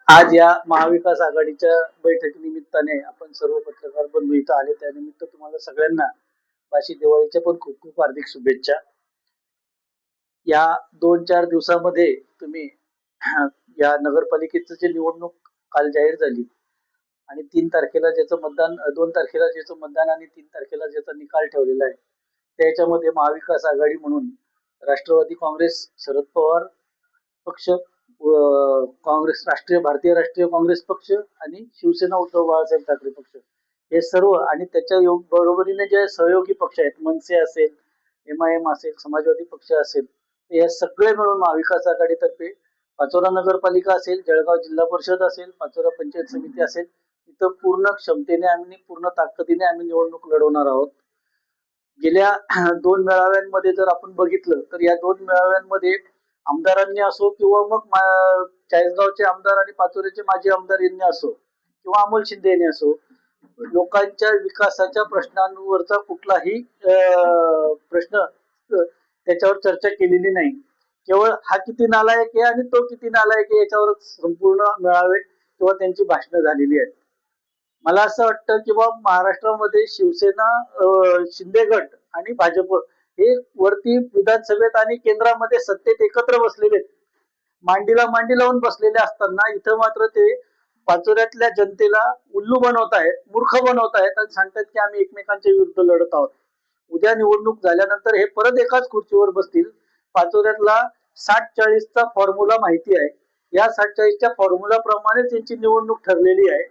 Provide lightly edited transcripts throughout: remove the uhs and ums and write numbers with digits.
आज या महाविकास आघाडीच्या बैठकीनिमित्ताने आपण सर्व पत्रकार बंधू इथं आले, त्यानिमित्त तुम्हाला सगळ्यांना बाशी दिवाळीच्या पण खूप खूप हार्दिक शुभेच्छा. या 2-4 दिवसामध्ये तुम्ही या नगरपालिकेचं जे निवडणूक काल जाहीर झाली आणि 3 तारखेला ज्याचं मतदान 2 तारखेला ज्याचं मतदान आणि 3 तारखेला ज्याचा निकाल ठेवलेला आहे, त्याच्यामध्ये महाविकास आघाडी म्हणून राष्ट्रवादी काँग्रेस, शरद पवार पक्ष, काँग्रेस भारतीय राष्ट्रीय काँग्रेस पक्ष आणि शिवसेना उद्धव बाळासाहेब ठाकरे पक्ष हे सर्व आणि त्याच्या बरोबरीने जे सहयोगी पक्ष आहेत, मनसे असेल, MIM असेल, समाजवादी पक्ष असेल, हे सगळे मिळून महाविकास आघाडीतर्फे पाचोरा नगरपालिका असेल, जळगाव जिल्हा परिषद असेल, पाचोरा पंचायत समिती असेल, इथं पूर्ण क्षमतेने आम्ही पूर्ण ताकदीने आम्ही निवडणूक लढवणार आहोत. गेल्या 2 मेळाव्यांमध्ये जर आपण बघितलं तर या 2 मेळाव्यांमध्ये आमदारांनी असो किंवा मग चाळीसगावचे आमदार आणि पाचोऱ्याचे माजी आमदार यांनी असो किंवा अमोल शिंदे यांनी असो, लोकांच्या विकासाच्या प्रश्नांवरचा कुठलाही प्रश्न त्याच्यावर चर्चा केलेली नाही. केवळ हा किती नालायक आहे आणि तो किती नालायक आहे याच्यावरच संपूर्ण मेळावे किंवा त्यांची भाषणं झालेली आहेत. मला असं वाटतं की महाराष्ट्रामध्ये शिवसेना, शिंदे गट आणि भाजप हे वरती विधानसभेत आणि केंद्रामध्ये सत्तेत एकत्र बसलेले आहेत. मांडीला मांडी लावून बसलेले असताना इथं मात्र ते पाचोऱ्यातल्या जनतेला उल्लू बनवत आहेत, मूर्ख बनवत आहेत आणि सांगतात की आम्ही एकमेकांच्या विरुद्ध लढत आहोत. उद्या निवडणूक झाल्यानंतर हे परत एकाच खुर्चीवर बसतील. पाचोऱ्यातला 60-40 फॉर्म्युला माहिती आहे. या 60-40 फॉर्म्युला प्रमाणे त्यांची निवडणूक ठरलेली आहे.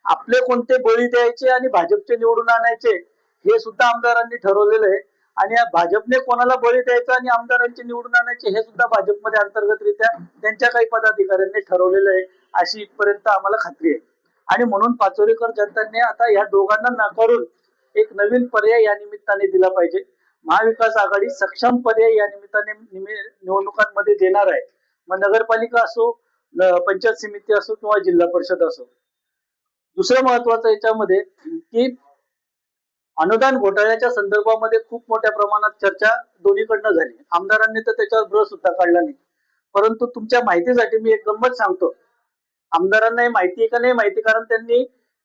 आपले कोणते बळी द्यायचे आणि भाजपचे निवडून आणायचे हे सुद्धा आमदारांनी ठरवलेलं आहे. आणि या भाजपने कोणाला बळी द्यायचं आणि आमदारांचे निवडून आणायचे हे सुद्धा भाजपमध्ये अंतर्गतरित्या त्यांच्या काही पदाधिकाऱ्यांनी ठरवलेलं आहे, अशी इथपर्यंत आम्हाला खात्री आहे. आणि म्हणून पाचोरेकर जनतांनी आता या दोघांना नाकारून एक नवीन पर्याय या निमित्ताने दिला पाहिजे. महाविकास आघाडी सक्षम पर्याय या निमित्ताने निवडणुकांमध्ये देणार आहे. मग नगरपालिका असो, पंचायत समिती असो किंवा जिल्हा परिषद असो. दुसरं महत्वाचं याच्यामध्ये की अनुदान घोटाळ्याच्या संदर्भामध्ये खूप मोठ्या प्रमाणात चर्चा दोन्हीकडनं झाली. आमदारांनी तर त्याच्यावर ब्र सुद्धा काढला नाही. परंतु तुमच्या माहितीसाठी मी एक गंमत सांगतो. आमदारांना हे माहिती आहे का नाही माहिती, कारण त्यांनी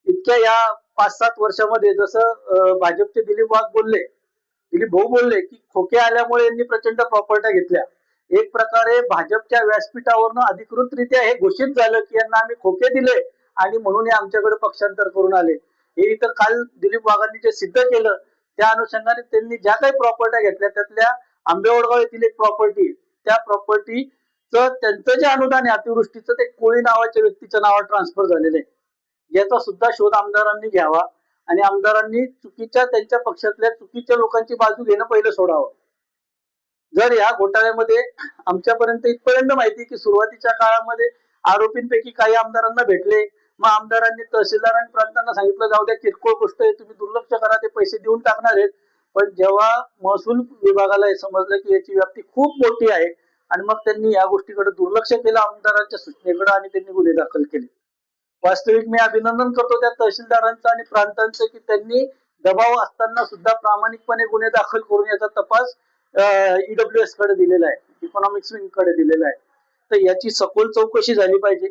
इतक्या या 5-7 वर्षामध्ये जसं भाजपचे दिलीप भाऊ बोलले की खोके आल्यामुळे यांनी प्रचंड प्रॉपर्ट्या घेतल्या. एक प्रकारे भाजपच्या व्यासपीठावरनं अधिकृतरित्या हे घोषित झालं की यांना आम्ही खोके दिले आणि म्हणून हे आमच्याकडे पक्षांतर करून आले. हे इथं काल दिलीप वाघांनी जे सिद्ध केलं त्या अनुषंगाने त्यांनी ज्या काही प्रॉपर्ट्या घेतल्या त्यातल्या आंबेवडगाव येथील एक प्रॉपर्टी, त्या प्रॉपर्टीचं त्यांचं जे अनुदान आहे अतिवृष्टीचं ते कोळी नावाच्या व्यक्तीच्या नावावर ट्रान्सफर झालेलं आहे. याचा सुद्धा शोध आमदारांनी घ्यावा आणि आमदारांनी त्यांच्या पक्षातल्या चुकीच्या लोकांची बाजू घेणं पहिलं सोडावं. जर या घोटाळ्यामध्ये आमच्यापर्यंत इथपर्यंत माहिती की सुरुवातीच्या काळामध्ये आरोपींपैकी काही आमदारांना भेटले, मग आमदारांनी तहसीलदार आणि प्रांतांना सांगितलं जाऊ द्या, किरकोळ गोष्ट आहे, तुम्ही दुर्लक्ष करा, ते पैसे देऊन टाकणार आहेत. पण जेव्हा महसूल विभागाला समजलं की याची व्याप्ती खूप मोठी आहे आणि मग त्यांनी या गोष्टीकडे दुर्लक्ष केलं आमदारांच्या सूचनेकडे आणि त्यांनी गुन्हे दाखल केले. वास्तविक मी अभिनंदन करतो त्या तहसीलदारांचं आणि प्रांतांचं की त्यांनी दबाव असताना सुद्धा प्रामाणिकपणे गुन्हे दाखल करून याचा तपास EWS कडे दिलेला आहे, इकॉनॉमिक्स विंग कडे दिलेला आहे. तर याची सखोल चौकशी झाली पाहिजे.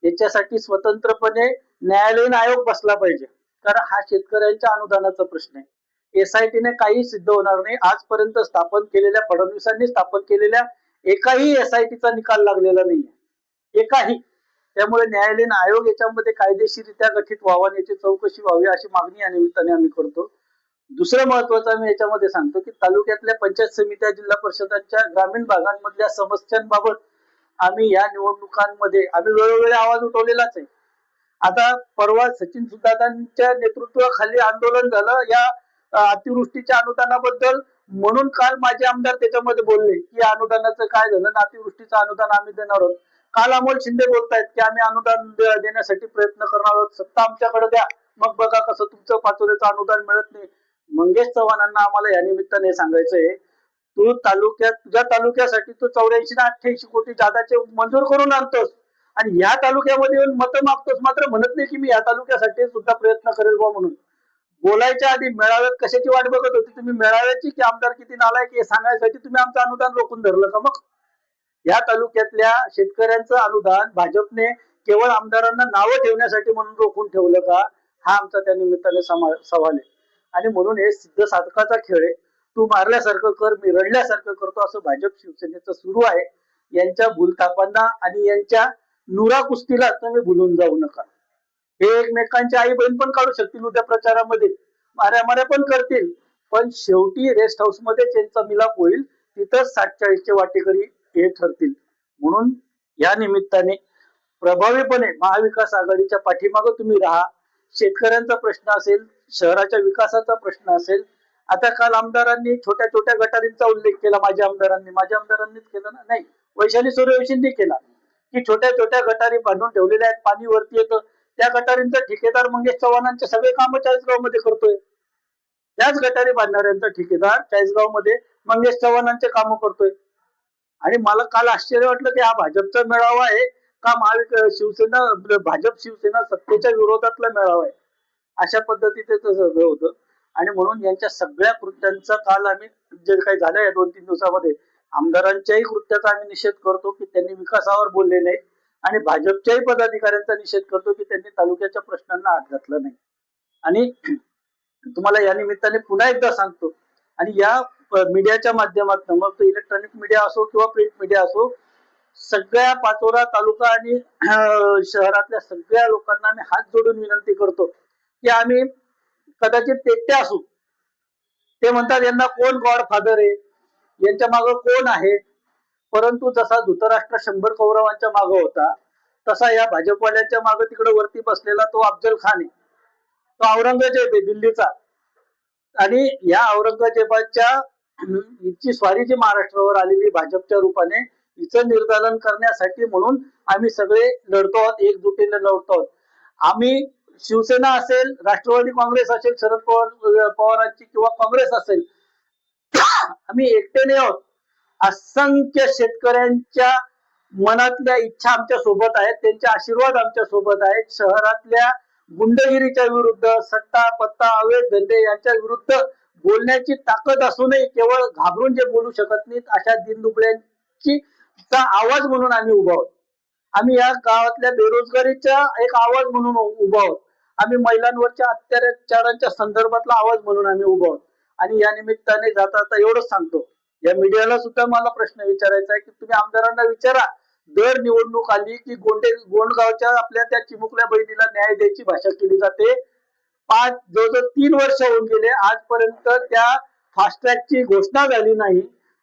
याच्यासाठी स्वतंत्रपणे न्यायालयीन आयोग बसला पाहिजे, कारण हा शेतकऱ्यांच्या अनुदानाचा प्रश्न आहे. SIT ने काही सिद्ध होणार नाही. आजपर्यंत फडणवीसांनी स्थापन केलेल्या एकाही SIT चा निकाल लागलेला नाहीये, एकाही. त्यामुळे न्यायालयीन आयोग याच्यामध्ये कायदेशीररित्या गठीत व्हावा, याची चौकशी व्हावी अशी मागणी या निमित्ताने आम्ही करतो. दुसरं महत्वाचं मी याच्यामध्ये सांगतो की तालुक्यातल्या पंचायत समित्या, जिल्हा परिषदांच्या ग्रामीण भागांमधल्या समस्यांबाबत आम्ही या निवडणुकांमध्ये आम्ही वेळोवेळी आवाज उठवलेलाच आहे. आता परवा सचिन सुदातांच्या नेतृत्वाखाली आंदोलन झालं या अतिवृष्टीच्या अनुदानाबद्दल, म्हणून काल माझे आमदार त्याच्यामध्ये बोलले की अनुदानाचं काय झालं, अतिवृष्टीचं अनुदान आम्ही देणार आहोत. काल अमोल शिंदे बोलतायत की आम्ही अनुदान देण्यासाठी प्रयत्न करणार आहोत, सत्ता आमच्याकडे द्या, मग बघा कसं तुमचं पाचोऱ्याचं अनुदान मिळत नाही. मंगेश चव्हाणांना आम्हाला या निमित्ताने सांगायचंय, तुझ्या तालुक्यासाठी तू 84 ना 88 कोटी जादाचे मंजूर करून आणतोस आणि या तालुक्यामध्ये येऊन मतं मागतोस, मात्र म्हणत नाही की मी या तालुक्यासाठी सुद्धा प्रयत्न करेल बा म्हणून. बोलायच्या आधी मेळाव्यात कशाची वाट बघत होती तुम्ही, मेळाव्याची की आमदार किती नालायक हे सांगायसाठी तुम्ही आमचं अनुदान रोखून धरलं का? मग या तालुक्यातल्या शेतकऱ्यांचं अनुदान भाजपने केवळ आमदारांना नावं ठेवण्यासाठी म्हणून रोखून ठेवलं का, हा आमचा त्या निमित्ताने सवाल आहे. आणि म्हणून हे सिद्ध साधकाचा खेळ आहे. तू मारल्यासारखं कर, मी रडल्यासारखं करतो, असं भाजप शिवसेनेचं सुरू आहे. यांच्या भूलथापांना आणि यांच्या नुरा कुस्तीला तुम्ही भुलून जाऊ नका. हे एकमेकांची आई बहीण पण काढू शकतील उद्या प्रचारामध्ये, माऱ्या पण करतील, पण शेवटी रेस्ट हाऊस मध्ये त्यांचा मिलाप होईल, तिथंच 60-40चे वाटेकरी हे ठरतील. म्हणून या निमित्ताने प्रभावीपणे महाविकास आघाडीच्या पाठीमागे तुम्ही राहा. शेतकऱ्यांचा प्रश्न असेल, शहराच्या विकासाचा प्रश्न असेल. आता काल आमदारांनी छोट्या छोट्या गटारींचा उल्लेख केला, माझ्या आमदारांनीच केला ना, नाही, वैशाली सूर्यवंशींनी केला की छोट्या छोट्या गटारी बांधून ठेवलेल्या आहेत, पाणी वरती येतं. त्या गटारींचा ठेकेदार मंगेश चव्हाणांचे सगळे कामं चाळीसगाव मध्ये करतोय. त्याच गटारी बांधणाऱ्यांचा ठेकेदार चाळीसगाव मध्ये मंगेश चव्हाणांचे कामं करतोय. आणि मला काल आश्चर्य वाटलं की हा भाजपचा मेळावा आहे का शिवसेना, भाजप शिवसेना सत्तेच्या विरोधातला मेळावा आहे, अशा पद्धतीचे सगळं होतं. आणि म्हणून यांच्या सगळ्या कृत्यांचा काल आम्ही जे काही झालं या 2-3 दिवसामध्ये, आमदारांच्याही कृत्याचा आम्ही निषेध करतो की त्यांनी विकासावर बोलले नाही, आणि भाजपच्याही पदाधिकाऱ्यांचा निषेध करतो की त्यांनी तालुक्याच्या प्रश्नांना हात घातला नाही. आणि तुम्हाला या निमित्ताने पुन्हा एकदा सांगतो, आणि या मीडियाच्या माध्यमातून, मग तो इलेक्ट्रॉनिक मीडिया असो किंवा प्रिंट मीडिया असो, सगळ्या पाचोरा तालुका आणि शहरातल्या सगळ्या लोकांना आम्ही हात जोडून विनंती करतो की आम्ही कदाचित तेट्या असू, ते म्हणतात यांना कोण गॉडफादर आहे, यांच्या मागे कोण आहे, परंतु जसा धृतराष्ट्र 100 कौरवांच्या मागे होता, तसा या भाजपवाल्यांच्या मागे तिकडे वरती बसलेला तो अफजल खान आहे, तो औरंगजेब आहे दिल्लीचा. आणि या औरंगजेबाच्या हिची स्वारी जी महाराष्ट्रावर आलेली भाजपच्या रूपाने, हिचं निर्दालन करण्यासाठी म्हणून आम्ही सगळे लढतो आहोत, एकजुटीने लढतो आहोत. आम्ही शिवसेना असेल, राष्ट्रवादी काँग्रेस असेल, शरद पवारांची किंवा काँग्रेस असेल, आम्ही एकटेने आहोत. असंख्य शेतकऱ्यांच्या मनातल्या इच्छा आमच्या सोबत आहेत, त्यांचे आशीर्वाद आमच्या सोबत आहेत. शहरातल्या गुंडगिरीच्या विरुद्ध, सट्टा पत्ता अवैध धंदे यांच्या विरुद्ध बोलण्याची ताकद असूनही केवळ घाबरून जे बोलू शकत नाहीत, अशा दिनदुबळ्यांची आवाज म्हणून आम्ही उभा आहोत. आम्ही या गावातल्या बेरोजगारीचा एक आवाज म्हणून उभा आहोत. आम्ही महिलांवरच्या अत्याचारांच्या संदर्भातला आवाज म्हणून आम्ही उभा आहोत. आणि या निमित्ताने जाता एवढंच सांगतो, या मीडियाला सुद्धा मला प्रश्न विचारायचा आहे की तुम्ही आमदारांना विचारा, दर निवडणूक आली की गोंडगावच्या आपल्या त्या चिमुकल्या बहिणीला न्याय द्यायची भाषा केली जाते. जवळजवळ 3 वर्ष होऊन गेले, आजपर्यंत त्या फास्ट ट्रॅकची घोषणा झाली नाही,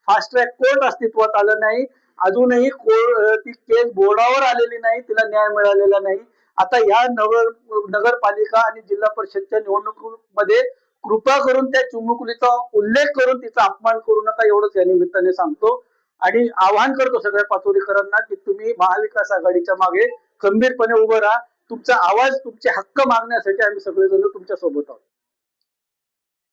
फास्ट ट्रॅक कोर्ट अस्तित्वात आलं नाही, अजूनही ती केस बोर्डावर आलेली नाही, तिला न्याय मिळालेला नाही. आता या नगरपालिका आणि जिल्हा परिषदच्या निवडणुकीमध्ये कृपा करून त्या चिमुकलीचा उल्लेख करून तिचा अपमान करू नका, एवढंच या निमित्ताने सांगतो. आणि आवाहन करतो सगळ्या पाचोरीकरांना की तुम्ही महाविकास आघाडीच्या मागे खंबीरपणे उभं राहा. तुमचा आवाज, तुमचे हक्क मागण्यासाठी आम्ही सगळेजण तुमच्या सोबत आहोत.